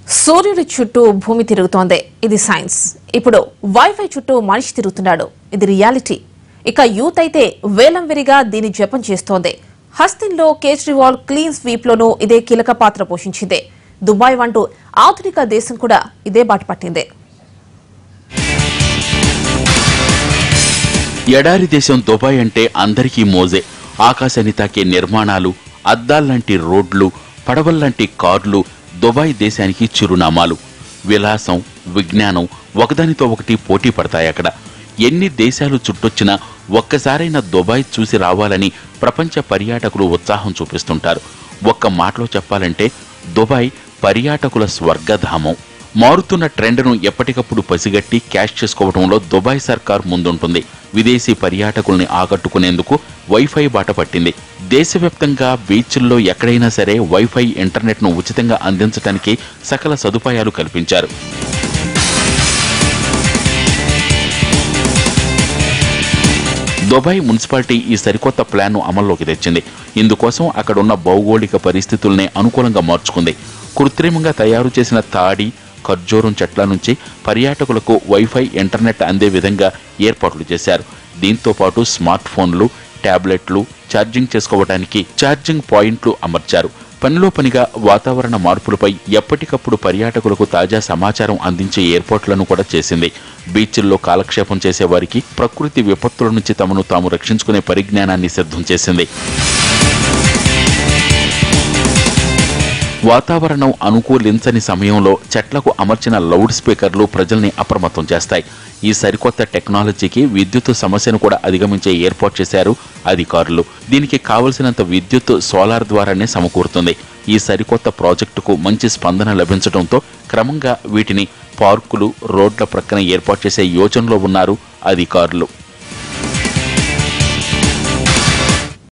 సూర్యుడి చుట్టూ భూమి తిరుగుతోంది. ఇది సైన్స్. ఇప్పుడు వైఫై చుట్టూ మనిషి తిరుగుతున్నాడు. ఇది రియాలిటీ. ఇక యూత్ అయితే వేలం వెరిగా దీని జపం చేస్తోంది. హస్తిన్లో కేజ్రీవాల్ క్లీన్ స్వీప్ లోనూ ఇదే కీలక పాత్ర పోషించింది. దుబాయ్ వంటూ ఆధునిక దేశం కూడా ఇదే బాట పట్టింది. ఎడారి దేశం దుబాయ్ అంటే అందరికీ మోజే. ఆకాశాన్ని తాకే నిర్మాణాలు, అద్దాల్లాంటి రోడ్లు, పడవల్లాంటి కార్లు దుబాయ్ దేశానికి చిరునామాలు. విలాసం, విజ్ఞానం ఒకదానితో ఒకటి పోటీ పడతాయి. అక్కడ ఎన్ని దేశాలు చుట్టొచ్చినా ఒక్కసారైనా దుబాయ్ చూసి రావాలని ప్రపంచ పర్యాటకులు ఉత్సాహం చూపిస్తుంటారు. ఒక్క మాటలో చెప్పాలంటే దుబాయ్ పర్యాటకుల స్వర్గధామం. మారుతున్న ట్రెండ్ను ఎప్పటికప్పుడు పసిగట్టి క్యాష్ చేసుకోవడంలో దుబాయ్ సర్కార్ ముందుంటుంది. విదేశీ పర్యాటకుల్ని ఆకట్టుకునేందుకు వైఫై బాట పట్టింది. దేశవ్యాప్తంగా బీచ్ల్లో ఎక్కడైనా సరే వైఫై ఇంటర్నెట్ను ఉచితంగా అందించడానికి సకల సదుపాయాలు కల్పించారు. దుబాయ్ మున్సిపాలిటీ ఈ సరికొత్త ప్లాన్ను అమల్లోకి తెచ్చింది. ఇందుకోసం అక్కడున్న భౌగోళిక పరిస్థితుల్ని అనుకూలంగా మార్చుకుంది. కృత్రిమంగా తయారు చేసిన తాడి, ఖర్జూరం చెట్ల నుంచి పర్యాటకులకు వైఫై ఇంటర్నెట్ అందే విధంగా ఏర్పాట్లు చేశారు. దీంతో పాటు స్మార్ట్ ఫోన్లు, ట్యాబ్లెట్లు ఛార్జింగ్ చేసుకోవడానికి ఛార్జింగ్ పాయింట్లు అమర్చారు. పనిలో పనిగా వాతావరణ మార్పులపై ఎప్పటికప్పుడు పర్యాటకులకు తాజా సమాచారం అందించే ఏర్పాట్లను కూడా చేసింది. బీచ్ల్లో కాలక్షేపం చేసేవారికి ప్రకృతి విపత్తుల నుంచి తమను తాము రక్షించుకునే పరిజ్ఞానాన్ని సిద్ధం చేసింది. వాతావరణం అనుకూలించని సమయంలో చెట్లకు అమర్చిన లౌడ్ స్పీకర్లు ప్రజల్ని అప్రమత్తం చేస్తాయి. ఈ సరికొత్త టెక్నాలజీకి విద్యుత్ సమస్యను కూడా అధిగమించే ఏర్పాటు చేశారు అధికారులు. దీనికి కావలసినంత విద్యుత్ సోలార్ ద్వారానే సమకూరుతుంది. ఈ సరికొత్త ప్రాజెక్టుకు మంచి స్పందన లభించడంతో క్రమంగా వీటిని పార్కులు, రోడ్ల ప్రక్కన ఏర్పాటు చేసే యోచనలో ఉన్నారు అధికారులు.